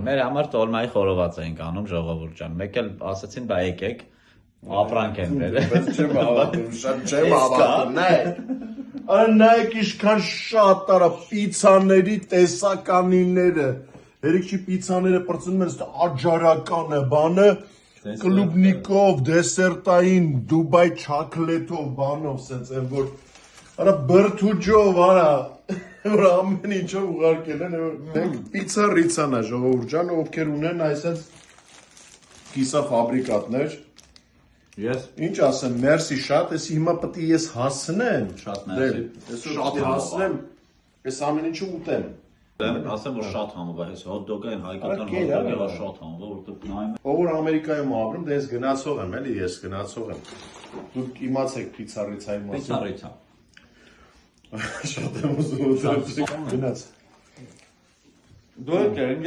Մեր համար տոլմայի խորոված էինք անում ժողովուրդ ջան։ Մեկ էլ ասացին բա եկեք ապրանք են բերել։ Բայց չեմ հավատում, շատ չեմ հավատում, նայեք ինչքան շատ տարա պիցաների տեսականիները, երիքի պիցաները պրծնում են աջարական է բանը, կլուբնիկով, դեսերտային, դուբայ չակլետով, բանով, սենց են, որ արա բրթուջով, արա, որ ամեն ինչով ուղարկել են, մենք պիցա ռիցան է ժողովուրդ ջան, ովքեր ունեն այսենց կիսաֆաբրիկատներ, Ես ինչ ասեմ, մերսի շատ, էսի հիմա պտի ես հասնեմ, շատ մերսի։ շատ հասնեմ, ես ամեն ինչը ուտեմ։ Ասեմ որ շատ համով է, այս հոթ-դոգը այն հայկական հոթ-դոգը որ շատ համով է, որտեղ նայում Ով որ Ամերիկայում ապրում, դե ես գնացող եմ, էլի ես գնացող եմ։ Դուք իմացեք պիցարիցայի մասին։ Պիցարիցա։ Շատ եմ ուզում գնաց։ Դու եք ինձ